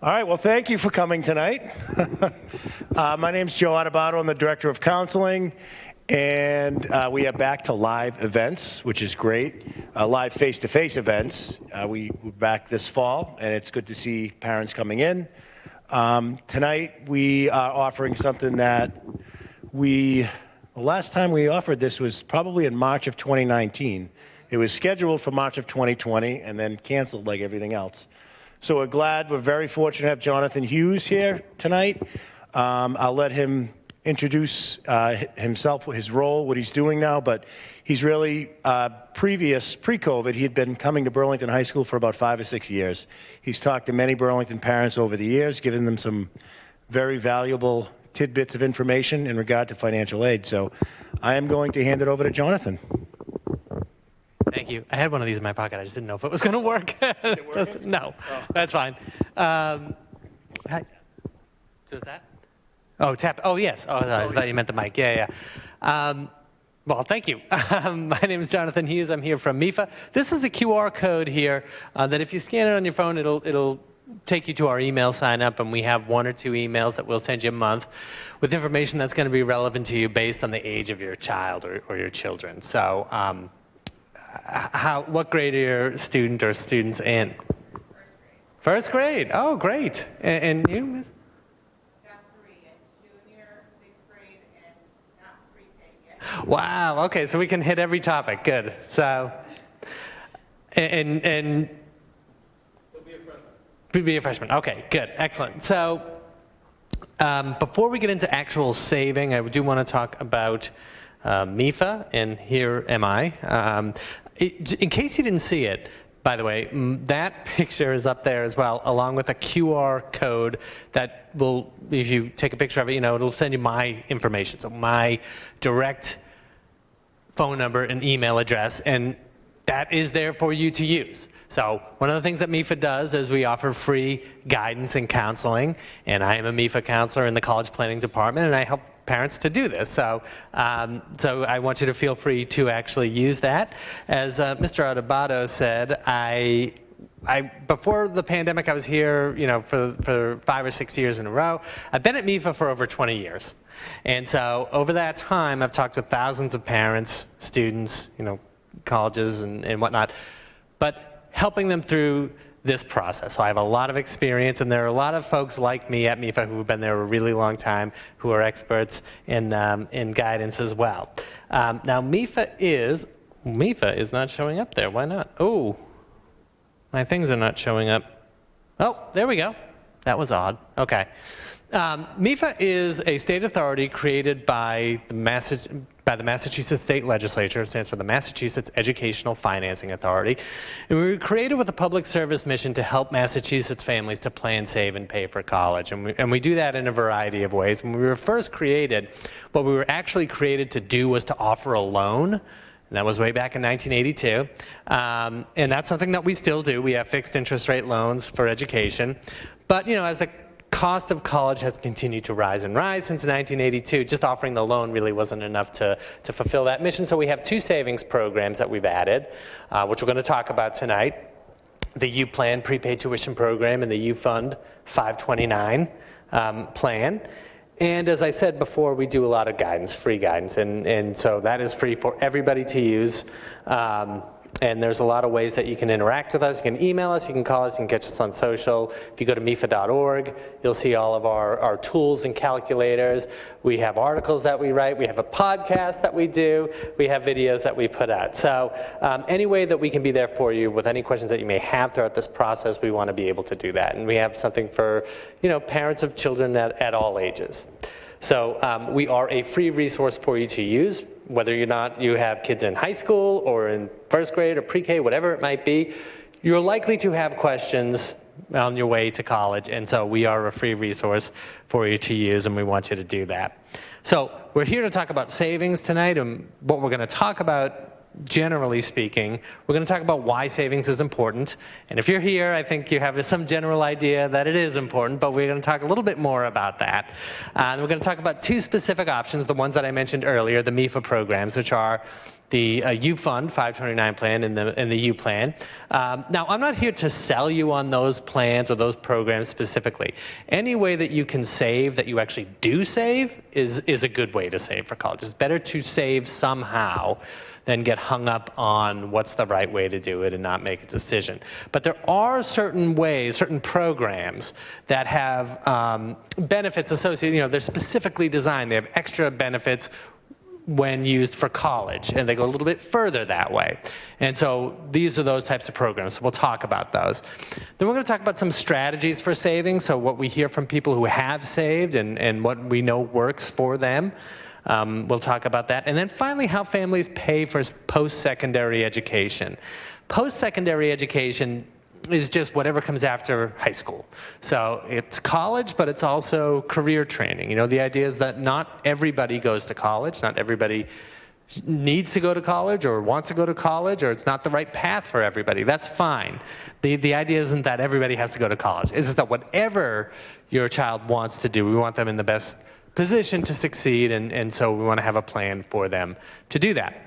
All right, well, thank you for coming tonight. My name's Joe Adebato. I'm the Director of Counseling, and we are back to live events, which is great. Live face-to-face events. We're back this fall, and it's good to see parents coming in. Tonight, we are offering something that the last time we offered this was probably in March of 2019. It was scheduled for March of 2020 and then canceled like everything else. So we're very fortunate to have Jonathan Hughes here tonight. I'll let him introduce himself, his role, what he's doing now, but he's really, pre-COVID, he had been coming to Burlington High School for about 5 or 6 years. He's talked to many Burlington parents over the years, given them some very valuable tidbits of information in regard to financial aid. So I am going to hand it over to Jonathan. Thank you. I had one of these in my pocket. I just didn't know if it was going to work. No, that's fine. Hi. Was that? Oh, tap. Oh, yes. Oh, I thought you meant the mic. Yeah. Well, thank you. My name is Jonathan Hughes. I'm here from MIFA. This is a QR code here that if you scan it on your phone, it'll take you to our email sign up, and we have 1 or 2 emails that we'll send you a month with information that's going to be relevant to you based on the age of your child or your children. So what grade are your student or students in? First grade. Oh, great. And you, Miss? Got 3 in junior, 6th grade, and not pre-K yet. Wow. Okay, so we can hit every topic. Good. So, and be a freshman. Okay, good. Excellent. So, before we get into actual saving, I do want to talk about MIFA, and here am I. In case you didn't see it, by the way, that picture is up there as well, along with a QR code that will, if you take a picture of it, it'll send you my information, so my direct phone number and email address, and that is there for you to use. So one of the things that MIFA does is we offer free guidance and counseling, and I am a MIFA counselor in the college planning department, and I help parents to do this. So I want you to feel free to actually use that. As Mr. Adebato said, before the pandemic, I was here, for 5 or 6 years in a row. I've been at MIFA for over 20 years. And so over that time, I've talked with thousands of parents, students, colleges and whatnot, but helping them through this process. So I have a lot of experience, and there are a lot of folks like me at MIFA who've been there a really long time, who are experts in guidance as well. Now MIFA is not showing up there. Why not? Oh, my things are not showing up. Oh, there we go. That was odd. Okay. MIFA is a state authority created by the Massachusetts State Legislature. It stands for the Massachusetts Educational Financing Authority. And we were created with a public service mission to help Massachusetts families to plan, save, and pay for college. And we do that in a variety of ways. When we were first created, what we were actually created to do was to offer a loan. And that was way back in 1982. And that's something that we still do. We have fixed interest rate loans for education. But, as the cost of college has continued to rise and rise since 1982. Just offering the loan really wasn't enough to fulfill that mission. So we have 2 savings programs that we've added, which we're going to talk about tonight. The U-Plan prepaid tuition program and the U-Fund 529 plan. And as I said before, we do a lot of guidance, free guidance. And so that is free for everybody to use. And there's a lot of ways that you can interact with us. You can email us, you can call us, you can catch us on social. If you go to mifa.org, you'll see all of our tools and calculators. We have articles that we write. We have a podcast that we do. We have videos that we put out. So any way that we can be there for you with any questions that you may have throughout this process, we want to be able to do that. And we have something for parents of children at all ages. So we are a free resource for you to use, whether or not you have kids in high school or in first grade or pre-K, whatever it might be. You're likely to have questions on your way to college, and so we are a free resource for you to use, and we want you to do that. So we're here to talk about savings tonight, and what we're going to talk about, generally speaking, we're going to talk about why savings is important. And if you're here, I think you have some general idea that it is important, but we're going to talk a little bit more about that. And we're going to talk about 2 specific options, the ones that I mentioned earlier, the MIFA programs, which are the U Fund 529 plan and the U plan. Now, I'm not here to sell you on those plans or those programs specifically. Any way that you can save, that you actually do save, is a good way to save for college. It's better to save somehow than get hung up on what's the right way to do it and not make a decision. But there are certain ways, certain programs that have benefits associated, they're specifically designed. They have extra benefits when used for college, and they go a little bit further that way. And so these are those types of programs, so we'll talk about those. Then we're going to talk about some strategies for saving, so what we hear from people who have saved and what we know works for them. We'll talk about that. And then finally, how families pay for post-secondary education. Post-secondary education is just whatever comes after high school. So it's college, but it's also career training. The idea is that not everybody goes to college, not everybody needs to go to college or wants to go to college, or it's not the right path for everybody. That's fine. The idea isn't that everybody has to go to college. It's just that whatever your child wants to do, we want them in the best position to succeed, and so we want to have a plan for them to do that.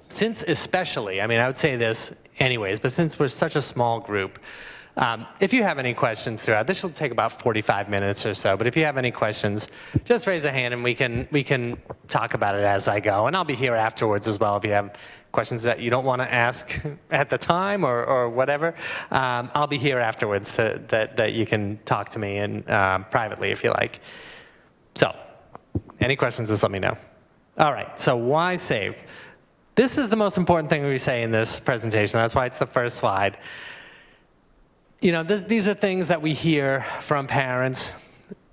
Since especially, I would say this anyways, but since we're such a small group, if you have any questions throughout, this will take about 45 minutes or so, but if you have any questions, just raise a hand and we can talk about it as I go. And I'll be here afterwards as well if you have questions that you don't want to ask at the time or whatever. I'll be here afterwards that you can talk to me and privately if you like. So, any questions, just let me know. All right, so why save? This is the most important thing we say in this presentation. That's why it's the first slide. These are things that we hear from parents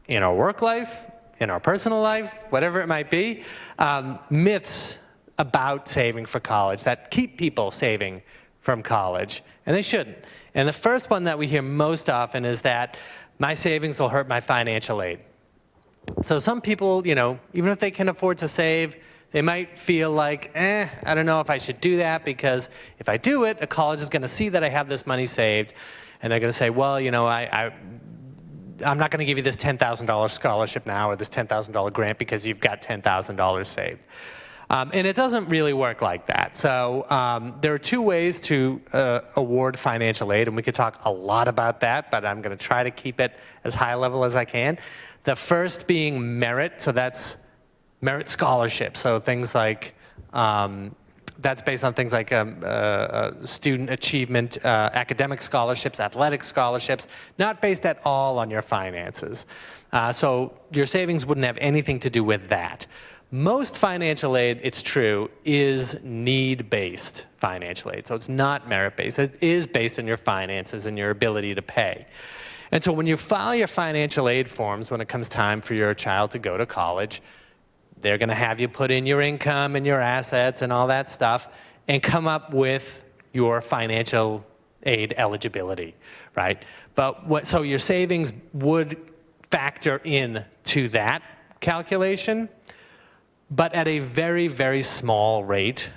in our work life, in our personal life, whatever it might be. Myths about saving for college that keep people saving from college, and they shouldn't. And the first one that we hear most often is that my savings will hurt my financial aid. So some people, even if they can afford to save, they might feel like, I don't know if I should do that, because if I do it, a college is going to see that I have this money saved, and they're going to say, well, I'm not going to give you this $10,000 scholarship now or this $10,000 grant because you've got $10,000 saved. And it doesn't really work like that. So there are two ways to award financial aid, and we could talk a lot about that, but I'm going to try to keep it as high level as I can. The first being merit, so that's merit scholarship. So things like, that's based on things like student achievement, academic scholarships, athletic scholarships, not based at all on your finances. So your savings wouldn't have anything to do with that. Most financial aid, it's true, is need-based financial aid. So it's not merit-based. It is based on your finances and your ability to pay. And so when you file your financial aid forms, when it comes time for your child to go to college, they're going to have you put in your income and your assets and all that stuff and come up with your financial aid eligibility, right? But so your savings would factor in to that calculation, but at a very, very small rate.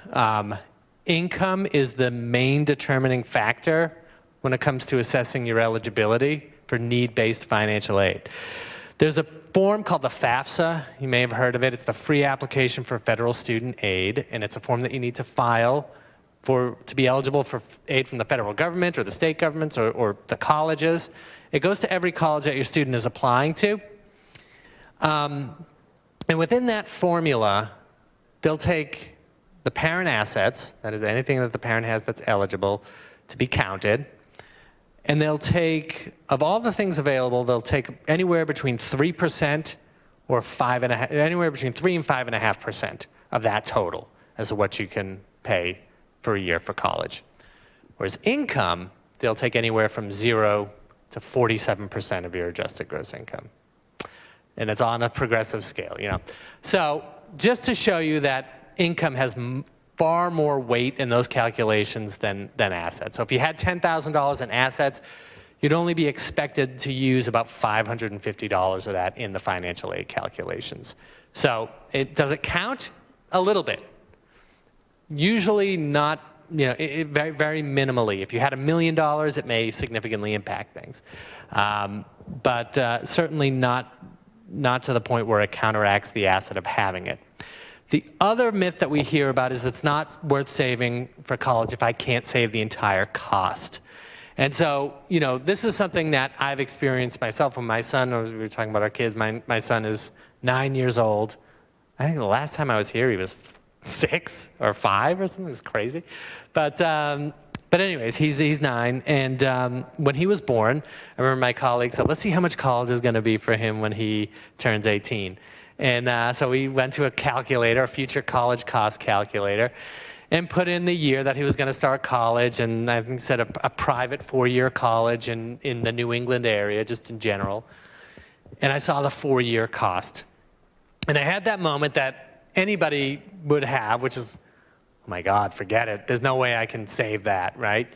Income is the main determining factor when it comes to assessing your eligibility for need-based financial aid. There's a form called the FAFSA. You may have heard of it. It's the Free Application for Federal Student Aid, and it's a form that you need to file to be eligible for aid from the federal government or the state governments or the colleges. It goes to every college that your student is applying to. And within that formula, they'll take the parent assets, that is anything that the parent has that's eligible to be counted, and they'll take, of all the things available, they'll take anywhere between 3% or 5.5%, anywhere between 3 and 5.5% of that total as to what you can pay for a year for college. Whereas income, they'll take anywhere from 0 to 47% of your adjusted gross income. And it's on a progressive scale, So just to show you that income has far more weight in those calculations than assets. So if you had $10,000 in assets, you'd only be expected to use about $550 of that in the financial aid calculations. So does it count? A little bit. Usually not, very, very minimally. If you had $1 million, it may significantly impact things. But certainly not to the point where it counteracts the asset of having it. The other myth that we hear about is it's not worth saving for college if I can't save the entire cost. And so, this is something that I've experienced myself with my son. We were talking about our kids. My son is 9 years old. I think the last time I was here, he was 6 or 5 or something. It was crazy. But anyways, he's 9. And when he was born, I remember my colleague said, let's see how much college is going to be for him when he turns 18. And so we went to a calculator, a future college cost calculator, and put in the year that he was going to start college, and I think said a private 4-year college in the New England area, just in general. And I saw the 4-year cost. And I had that moment that anybody would have, which is, oh my God, forget it. There's no way I can save that, right?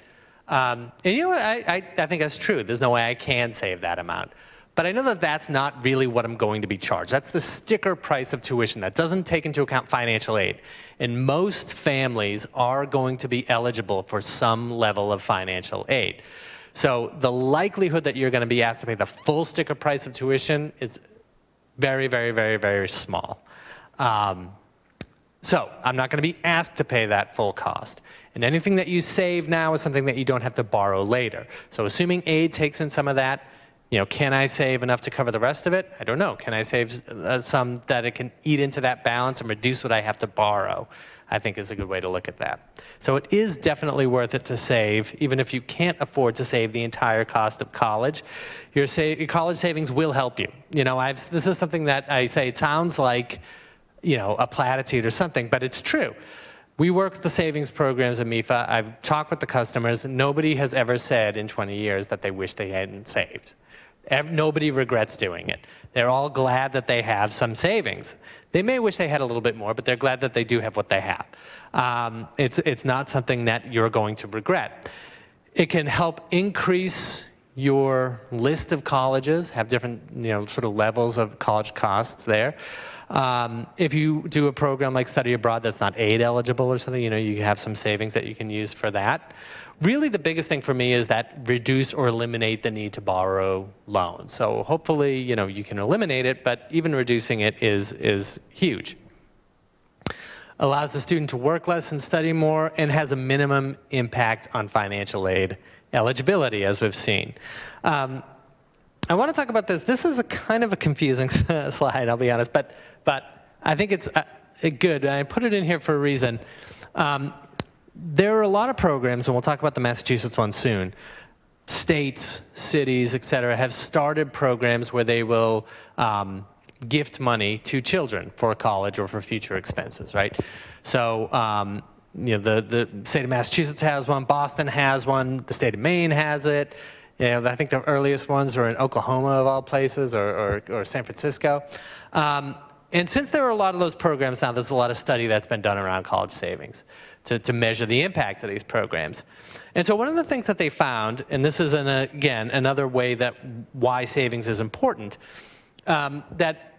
And you know what? I think that's true. There's no way I can save that amount. But I know that that's not really what I'm going to be charged. That's the sticker price of tuition. That doesn't take into account financial aid. And most families are going to be eligible for some level of financial aid. So the likelihood that you're going to be asked to pay the full sticker price of tuition is very, very, very, very small. So I'm not going to be asked to pay that full cost. And anything that you save now is something that you don't have to borrow later. So assuming aid takes in some of that, can I save enough to cover the rest of it? I don't know. Can I save some that it can eat into that balance and reduce what I have to borrow? I think is a good way to look at that. So it is definitely worth it to save, even if you can't afford to save the entire cost of college. Your college savings will help you. This is something that I say, it sounds like, a platitude or something, but it's true. We work with the savings programs at MIFA. I've talked with the customers. Nobody has ever said in 20 years that they wish they hadn't saved. Nobody regrets doing it. They're all glad that they have some savings. They may wish they had a little bit more, but they're glad that they do have what they have. It's not something that you're going to regret. It can help increase your list of colleges, have different sort of levels of college costs there. If you do a program like study abroad that's not aid eligible or something, you have some savings that you can use for that. Really, the biggest thing for me is that reduce or eliminate the need to borrow loans. So hopefully, you can eliminate it, but even reducing it is huge. Allows the student to work less and study more, and has a minimum impact on financial aid eligibility, as we've seen. I want to talk about this. This is a kind of a confusing slide, I'll be honest, but I think it's good. I put it in here for a reason. There are a lot of programs, and we'll talk about the Massachusetts one soon. States, cities, et cetera, have started programs where they will gift money to children for college or for future expenses, right? So, the state of Massachusetts has one, Boston has one, the state of Maine has it. I think the earliest ones are in Oklahoma, of all places, or San Francisco. And since there are a lot of those programs now, there's a lot of study that's been done around college savings to measure the impact of these programs. And so one of the things that they found, and this is, again, another way that why savings is important, that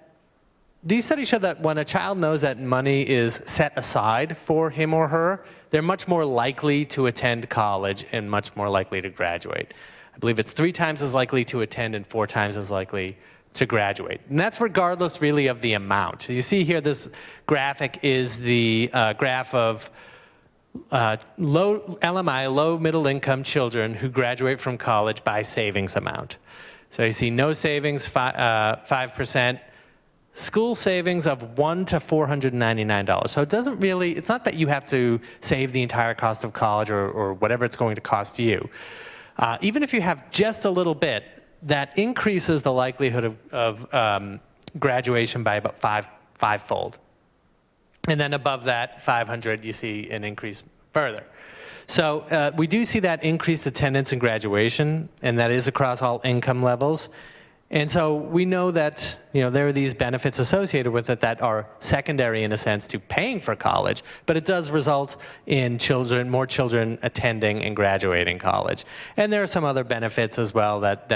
these studies show that when a child knows that money is set aside for him or her, they're much more likely to attend college and much more likely to graduate. I believe it's 3 times as likely to attend and 4 times as likely to graduate. And that's regardless really of the amount. You see here, this graphic is the graph of low LMI, low middle income children who graduate from college by savings amount. So you see no savings, 5%, school savings of $100 to $499. So it doesn't really, it's not that you have to save the entire cost of college or whatever it's going to cost you. Even if you have just a little bit, that increases the likelihood of graduation by about fivefold. And then above that, 500, you see an increase further. So we do see that increased attendance in graduation, and that is across all income levels. And so we know that there are these benefits associated with it that are secondary in a sense to paying for college, but it does result in more children attending and graduating college. And there are some other benefits as well that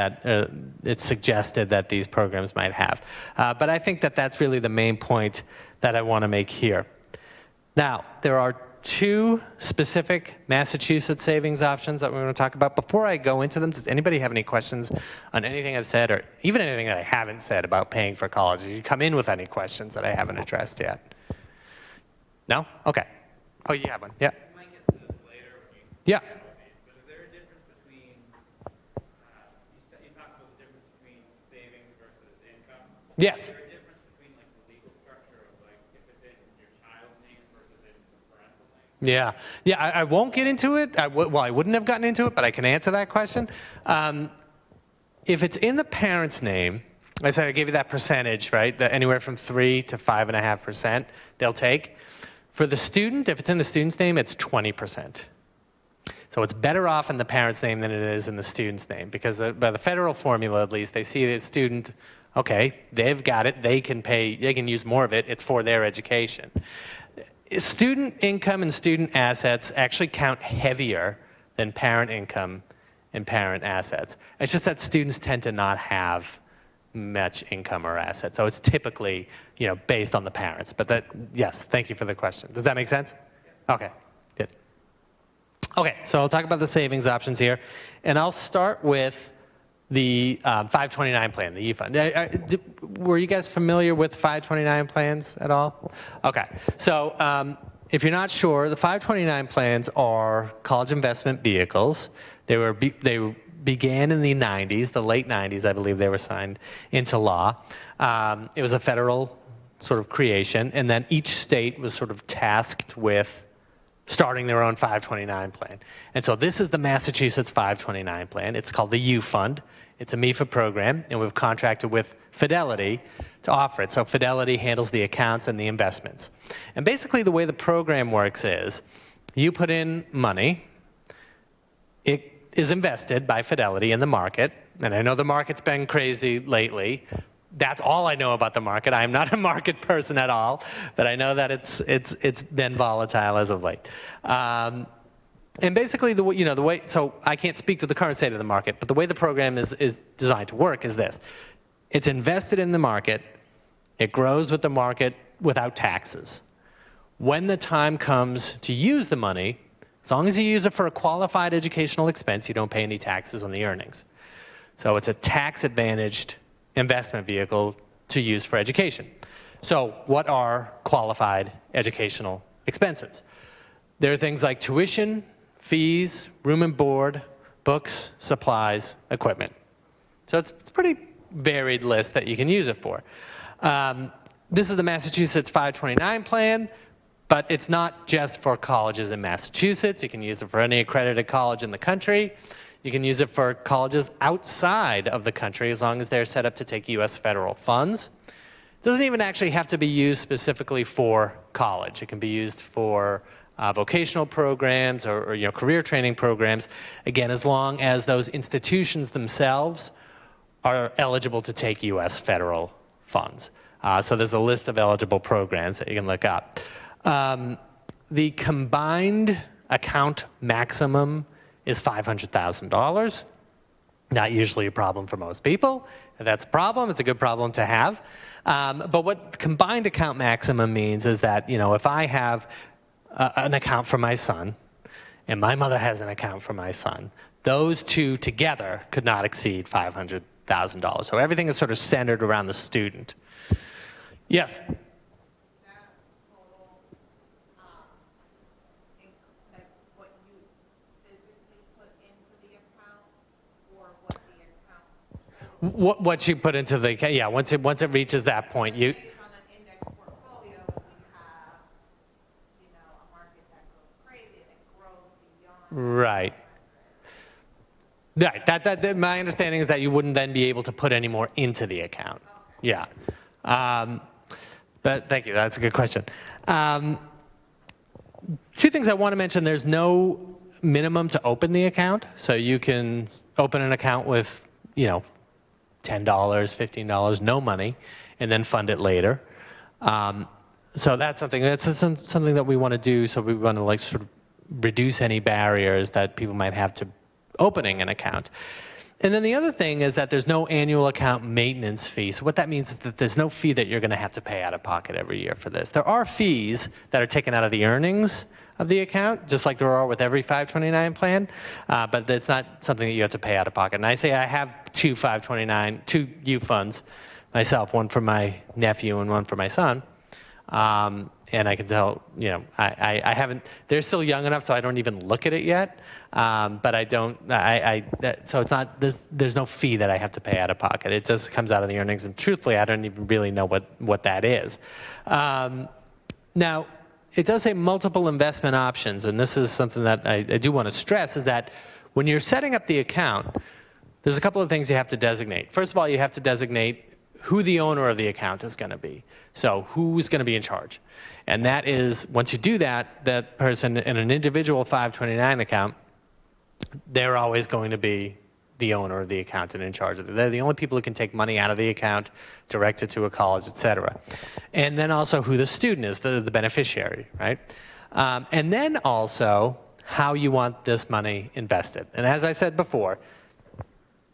it's suggested that these programs might have. But I think that that's really the main point that I want to make here. Now, there are 2 specific Massachusetts savings options that we're going to talk about. Before I go into them, does anybody have any questions on anything I've said, or even anything that I haven't said about paying for college? Did you come in with any questions that I haven't addressed yet? No? Okay. Oh, you have one. Yeah. You might get to this later when you Yeah. but is there a difference between, you talked about the difference between savings versus income? Yes. Is there a difference between like the legal structure of like if it's in your child's name versus in the parental name? Yeah. Yeah, I won't get into it. Well, I wouldn't have gotten into it, but I can answer that question. If it's in the parent's name, I said I gave you that percentage, right? Anywhere from 3 to 5.5% they'll take. For the student, if it's in the student's name, it's 20%. So it's better off in the parent's name than it is in the student's name, because by the federal formula, at least, they see the student, okay, they've got it, they can pay, they can use more of it, it's for their education. Student income and student assets actually count heavier than parent income and parent assets. It's just that students tend to not have much income or assets. So it's typically, based on the parents. But yes, thank you for the question. Does that make sense? Okay, good. Okay, so I'll talk about the savings options here. And I'll start with the 529 plan, the E-Fund. Were you guys familiar with 529 plans at all? Okay, so if you're not sure, the 529 plans are college investment vehicles. They began in the 90s, the late 90s, I believe they were signed into law. It was a federal sort of creation, and then each state was sort of tasked with starting their own 529 plan. And so this is the Massachusetts 529 plan. It's called the U-Fund. It's a MEFA program, and we've contracted with Fidelity to offer it. So Fidelity handles the accounts and the investments. And basically the way the program works is you put in money, it is invested by Fidelity in the market, and I know the market's been crazy lately. That's all I know about the market. I'm not a market person at all, but I know that it's been volatile as of late. And basically, the way, so I can't speak to the current state of the market, but the way the program is designed to work is this. It's invested in the market. It grows with the market without taxes. When the time comes to use the money, as long as you use it for a qualified educational expense, you don't pay any taxes on the earnings. So it's a tax-advantaged investment vehicle to use for education. So what are qualified educational expenses? There are things like tuition, fees, room and board, books, supplies, equipment. So it's a pretty varied list that you can use it for. This is the Massachusetts 529 plan, but it's not just for colleges in Massachusetts. You can use it for any accredited college in the country. You can use it for colleges outside of the country as long as they're set up to take US federal funds. It doesn't even actually have to be used specifically for college. It can be used for vocational programs or career training programs, again, as long as those institutions themselves are eligible to take US federal funds. So there's a list of eligible programs that you can look up. The combined account maximum is $500,000. Not usually a problem for most people. If that's a problem, it's a good problem to have. But what combined account maximum means is that, if I have an account for my son, and my mother has an account for my son, those two together could not exceed $500,000. So everything is sort of centered around the student. Yes? That total, like what you physically put into the account, or what the account? What you put into the account, yeah, once it reaches that point, you... Based on an index portfolio, we have, a market that goes crazy and it grows beyond. Right. Right. That my understanding is that you wouldn't then be able to put any more into the account. Okay. Yeah. But thank you. That's a good question. Two things I want to mention. There's no minimum to open the account. So you can open an account with, $10, $15, no money, and then fund it later. So that's something that we want to do. So we want to sort of reduce any barriers that people might have to opening an account. And then the other thing is that there's no annual account maintenance fee. So what that means is that there's no fee that you're going to have to pay out of pocket every year for this. There are fees that are taken out of the earnings of the account, just like there are with every 529 plan, but it's not something that you have to pay out of pocket. And I say I have two U funds myself, one for my nephew and one for my son. And and I can tell, I haven't, they're still young enough so I don't even look at it yet, but I don't, so it's not, there's no fee that I have to pay out of pocket. It just comes out of the earnings, and truthfully, I don't even really know what that is. Now, it does say multiple investment options, and this is something that I do want to stress, is that when you're setting up the account, there's a couple of things you have to designate. First of all, you have to designate who the owner of the account is going to be. So who's going to be in charge? And that is, once you do that, that person in an individual 529 account, they're always going to be the owner of the account and in charge of it. They're the only people who can take money out of the account, direct it to a college, et cetera. And then also who the student is, the beneficiary, right? And then also how you want this money invested. And as I said before,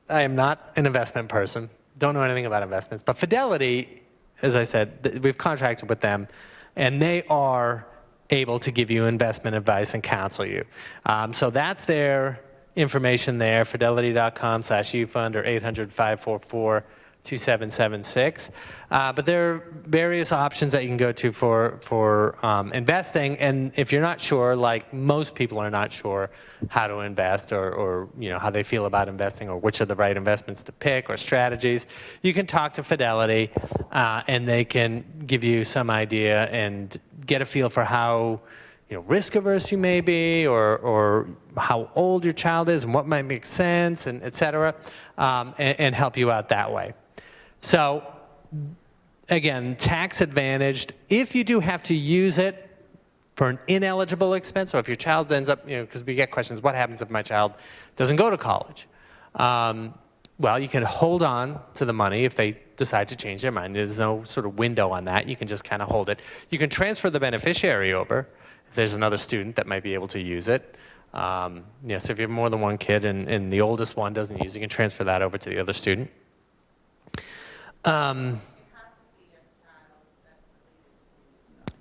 I am not an investment person, don't know anything about investments, but Fidelity, as I said, we've contracted with them, and they are able to give you investment advice and counsel you. So that's their information there, fidelity.com/ufund or 800-544-2776. But there are various options that you can go to for investing, and if you're not sure, like most people are not sure how to invest or how they feel about investing or which are the right investments to pick or strategies, you can talk to Fidelity and they can give you some idea and get a feel for how risk averse you may be, or how old your child is and what might make sense, and et cetera, and help you out that way. So again, tax advantaged. If you do have to use it for an ineligible expense, so if your child ends up, because we get questions, what happens if my child doesn't go to college? Well, you can hold on to the money if they decide to change their mind. There's no sort of window on that. You can just kind of hold it. You can transfer the beneficiary over if there's another student that might be able to use it. So if you have more than one kid and the oldest one doesn't use it, you can transfer that over to the other student. It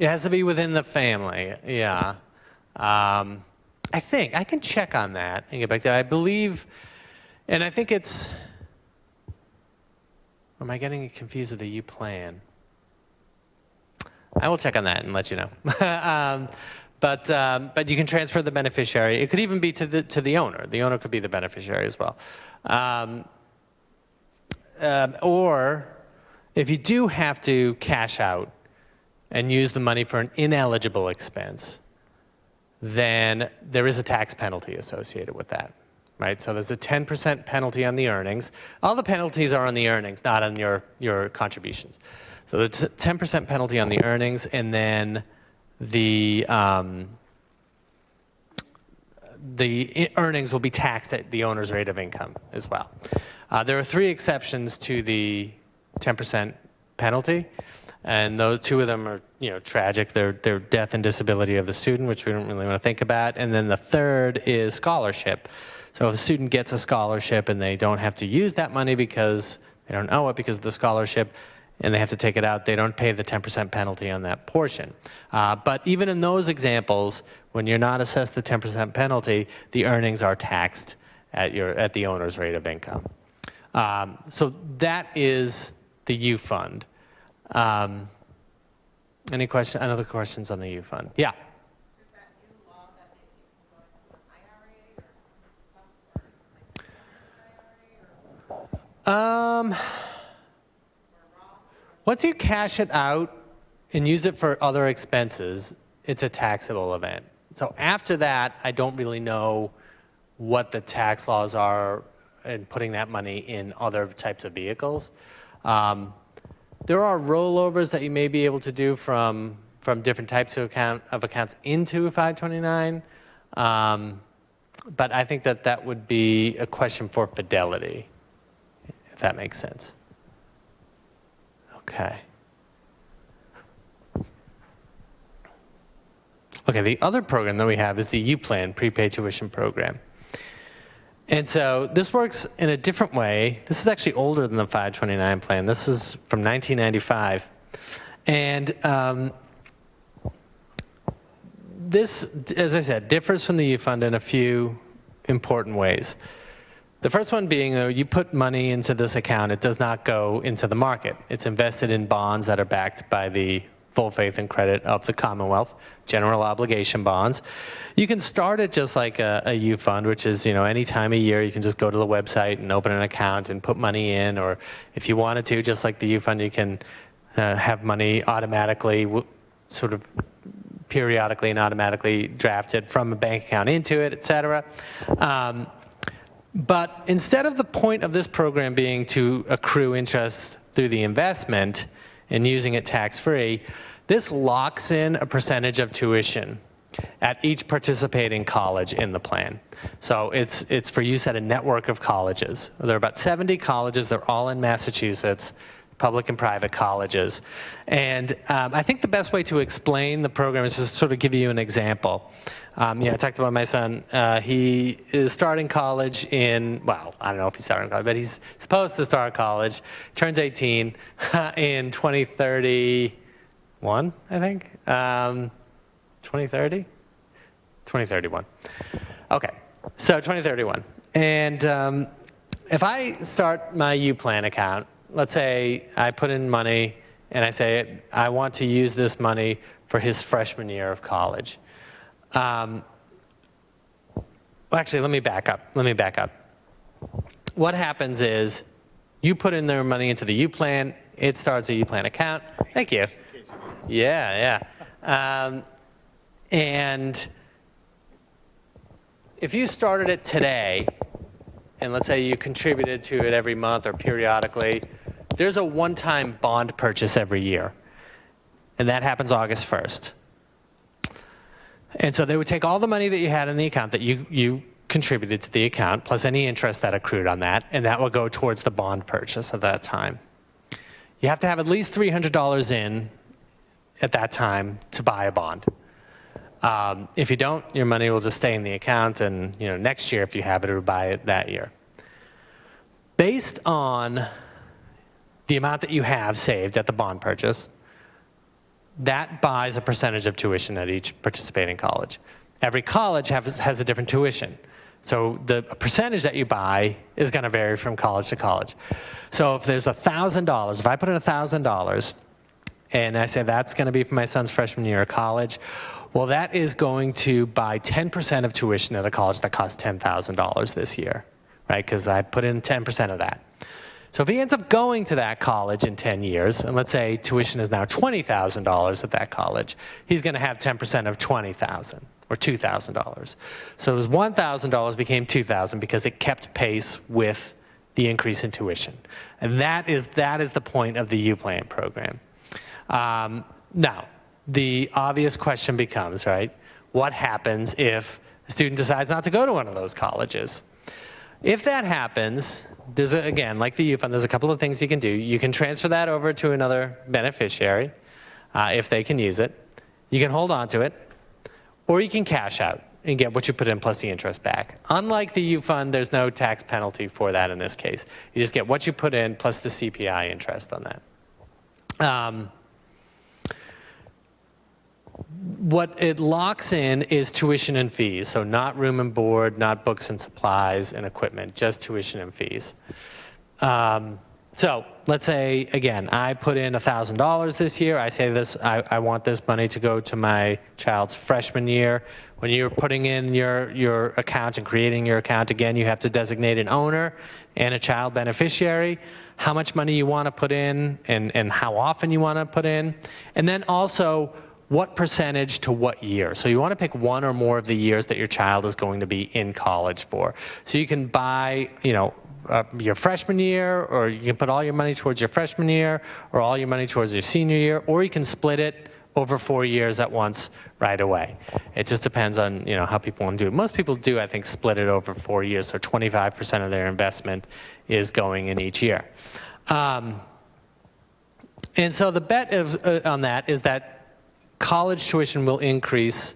has to be within the family, yeah. I think, I can check on that and get back to that. I believe, and I think it's, or am I getting confused with the U plan? I will check on that and let you know. But you can transfer the beneficiary. It could even be to the owner. The owner could be the beneficiary as well. Or if you do have to cash out and use the money for an ineligible expense, then there is a tax penalty associated with that, right? So there's a 10% penalty on the earnings. All the penalties are on the earnings, not on your contributions. So the 10% penalty on the earnings, and then the earnings will be taxed at the owner's rate of income as well. There are 3 exceptions to the 10% penalty, and those 2 of them are tragic. They're death and disability of the student, which we don't really want to think about, and then the third is scholarship. So if a student gets a scholarship and they don't have to use that money because they don't owe it because of the scholarship, and they have to take it out, they don't pay the 10% penalty on that portion. But even in those examples, when you're not assessed the 10% penalty, the earnings are taxed at the owner's rate of income. So that is the U fund. Any other questions on the U fund? Yeah. Is that new law that they can go into an IRA or IRA or Once you cash it out and use it for other expenses, it's a taxable event. So after that, I don't really know what the tax laws are in putting that money in other types of vehicles. There are rollovers that you may be able to do from different types of accounts into a 529, but I think that would be a question for Fidelity, if that makes sense. Okay. Okay, the other program that we have is the U-Plan, prepaid tuition program. And so this works in a different way. This is actually older than the 529 plan. This is from 1995. And this, as I said, differs from the U-Fund in a few important ways. The first one being, you put money into this account, it does not go into the market. It's invested in bonds that are backed by the full faith and credit of the Commonwealth, general obligation bonds. You can start it just like a U fund, which is, any time of year you can just go to the website and open an account and put money in, or if you wanted to, just like the U fund, you can have money automatically, sort of periodically and automatically drafted from a bank account into it, et cetera. But instead of the point of this program being to accrue interest through the investment and using it tax-free, this locks in a percentage of tuition at each participating college in the plan. So it's for use at a network of colleges. There are about 70 colleges. They're all in Massachusetts, public and private colleges. And I think the best way to explain the program is to sort of give you an example. I talked about my son. He is starting college well, I don't know if he's starting college, but he's supposed to start college, turns 18 in 2031, I think. 2030? 2031. Okay, so 2031. And if I start my U-Plan account, let's say I put in money and I say I want to use this money for his freshman year of college. Well, actually, let me back up. What happens is you put in their money into the U-Plan. It starts a U-Plan account. Thank you. Yeah. And if you started it today, and let's say you contributed to it every month or periodically, there's a one-time bond purchase every year. And that happens August 1st. And so they would take all the money that you had in the account that you contributed to the account, plus any interest that accrued on that, and that would go towards the bond purchase at that time. You have to have at least $300 in at that time to buy a bond. If you don't, your money will just stay in the account, and next year, if you have it, it'll buy it that year. Based on the amount that you have saved at the bond purchase, that buys a percentage of tuition at each participating college. Every college has a different tuition. So the percentage that you buy is going to vary from college to college. So if there's $1,000, if I put in $1,000, and I say that's going to be for my son's freshman year of college, well, that is going to buy 10% of tuition at a college that costs $10,000 this year, right? Because I put in 10% of that. So if he ends up going to that college in 10 years, and let's say tuition is now $20,000 at that college, he's going to have 10% of $20,000 or $2,000. So his $1,000 became $2,000 because it kept pace with the increase in tuition. And that is the point of the U-Plan program. Now, the obvious question becomes, right, what happens if a student decides not to go to one of those colleges? If that happens, again, like the U Fund, there's a couple of things you can do. You can transfer that over to another beneficiary if they can use it. You can hold on to it, or you can cash out and get what you put in plus the interest back. Unlike the U Fund, there's no tax penalty for that in this case. You just get what you put in plus the CPI interest on that. What it locks in is tuition and fees, so not room and board, not books and supplies and equipment, just tuition and fees. So let's say, again, I put in $1,000 this year. I say I want this money to go to my child's freshman year. When you're putting in your account and creating your account, again, you have to designate an owner and a child beneficiary, how much money you want to put in and how often you want to put in, and then also what percentage to what year. So you want to pick one or more of the years that your child is going to be in college for. So you can buy, your freshman year, or you can put all your money towards your freshman year, or all your money towards your senior year, or you can split it over 4 years at once right away. It just depends on how people want to do it. Most people do, I think, split it over 4 years, so 25% of their investment is going in each year. And so the bet on that is that college tuition will increase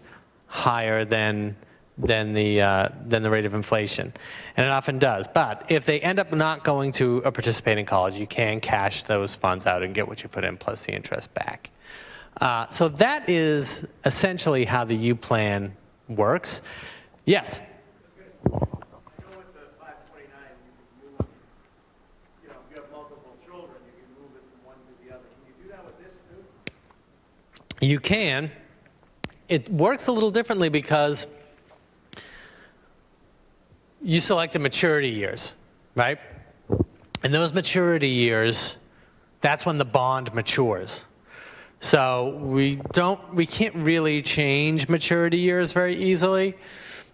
higher than the rate of inflation, and it often does. But if they end up not going to a participating college, you can cash those funds out and get what you put in plus the interest back. So that is essentially how the U-Plan works. Yes? I know with the 529, you can move, if you have multiple children, you can move it from one to the other. Can you do that with this too? you can. It works a little differently because you selected maturity years, right? And those maturity years, that's when the bond matures. So we can't really change maturity years very easily.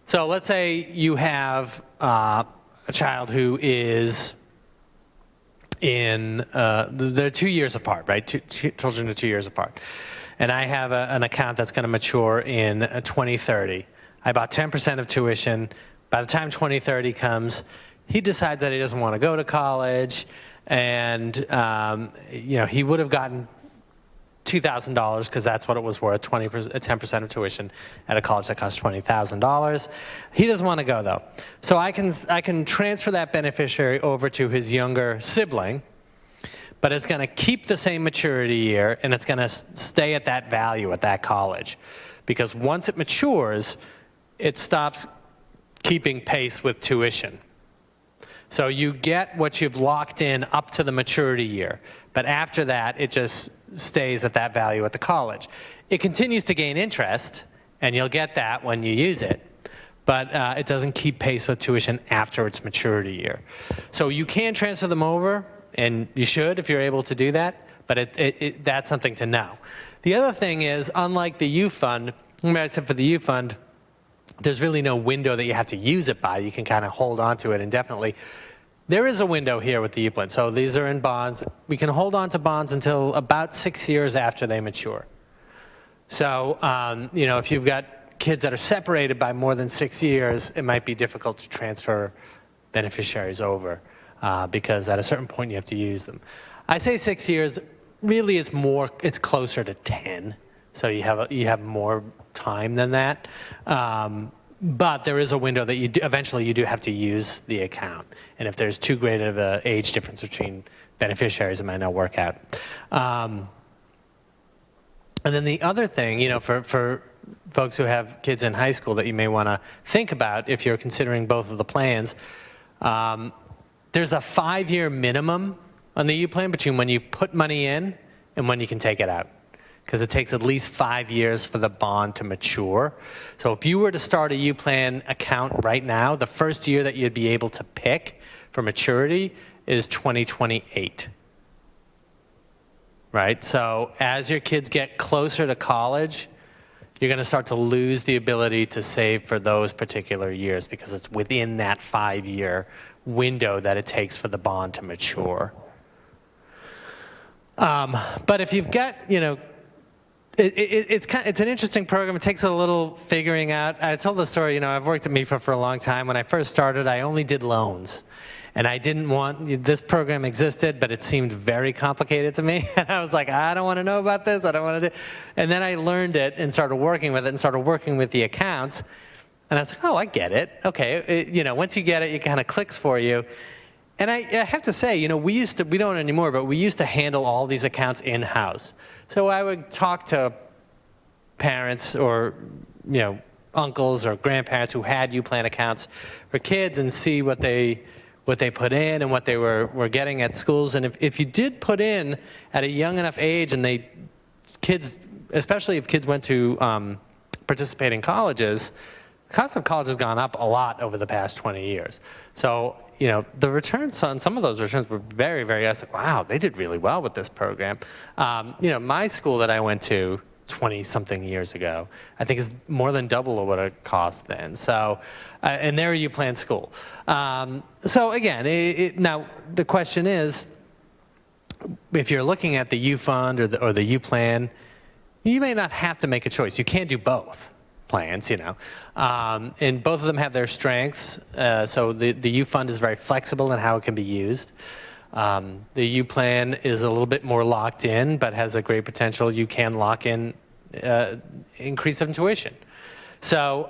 So let's say you have a child who is they're 2 years apart, right? Two children are 2 years apart. And I have an account that's going to mature in 2030. I bought 10% of tuition. By the time 2030 comes, he decides that he doesn't want to go to college, and he would have gotten $2,000 because that's what it was worth, 10% of tuition at a college that costs $20,000. He doesn't want to go though, so I can transfer that beneficiary over to his younger sibling, but it's going to keep the same maturity year and it's going to stay at that value at that college, because once it matures, it stops keeping pace with tuition. So you get what you've locked in up to the maturity year, but after that, it just stays at that value at the college. It continues to gain interest, and you'll get that when you use it, but it doesn't keep pace with tuition after its maturity year. So you can transfer them over, and you should if you're able to do that, but that's something to know. The other thing is, unlike the U Fund, remember I said for the U Fund, there's really no window that you have to use it by. You can kind of hold on to it indefinitely. There is a window here with the U Plan. So these are in bonds. We can hold on to bonds until about 6 years after they mature. So, if you've got kids that are separated by more than 6 years, it might be difficult to transfer beneficiaries over because at a certain point you have to use them. I say 6 years. Really, it's closer to 10. So you have more time than that. But there is a window that eventually you do have to use the account. And if there's too great of an age difference between beneficiaries, it might not work out. And then the other thing, for folks who have kids in high school that you may want to think about if you're considering both of the plans, there's a 5-year minimum on the U plan between when you put money in and when you can take it out, because it takes at least 5 years for the bond to mature. So if you were to start a U plan account right now, the first year that you'd be able to pick for maturity is 2028. Right? So as your kids get closer to college, you're going to start to lose the ability to save for those particular years because it's within that 5-year window that it takes for the bond to mature. But if you've got, it's an interesting program. It takes a little figuring out. I told the story, I've worked at MIFA for a long time. When I first started, I only did loans. And I didn't want, this program existed, but it seemed very complicated to me. And I was like, I don't want to know about this. I don't want to do. And then I learned it and started working with it and started working with the accounts. And I was like, oh, I get it. Okay, once you get it, it kind of clicks for you. And I have to say, we don't anymore, but we used to handle all these accounts in-house. So I would talk to parents or, uncles or grandparents who had U-Plan accounts for kids and see what they put in and what they were getting at schools. And if you did put in at a young enough age and kids, especially if kids went to participate in colleges, the cost of college has gone up a lot over the past 20 years. So, the returns on some of those returns were very, very, I was like, wow, they did really well with this program. My school that I went to 20-something years ago, I think is more than double what it cost then. So, and they're a U-Plan school. So again, now the question is, if you're looking at the U-Fund or the U-Plan, you may not have to make a choice. You can't do both plans, and both of them have their strengths. So the U-Fund is very flexible in how it can be used. The U-Plan is a little bit more locked in, but has a great potential. You can lock in increase of tuition. So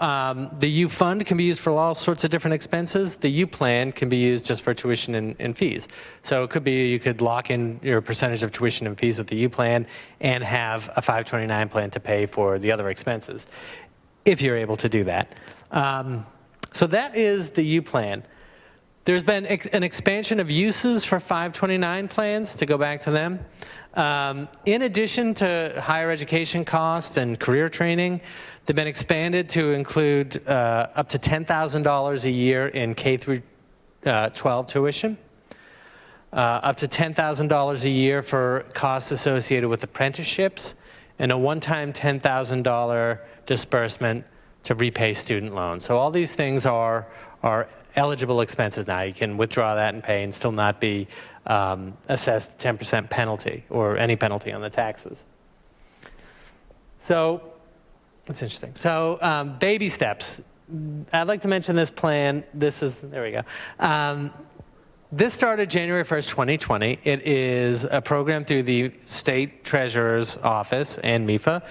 the U-Fund can be used for all sorts of different expenses. The U-Plan can be used just for tuition and fees. So it could be you could lock in your percentage of tuition and fees with the U-Plan and have a 529 plan to pay for the other expenses, if you're able to do that. So that is the U-Plan. There's been an expansion of uses for 529 plans, to go back to them. In addition to higher education costs and career training, they've been expanded to include up to $10,000 a year in K through 12 tuition, up to $10,000 a year for costs associated with apprenticeships, and a one-time $10,000 disbursement to repay student loans. So all these things are eligible expenses now. You can withdraw that and pay and still not be assessed 10% penalty or any penalty on the taxes. So that's interesting. So baby steps. I'd like to mention this plan. This is, there we go. This started January 1st, 2020. It is a program through the State Treasurer's Office and MIFA.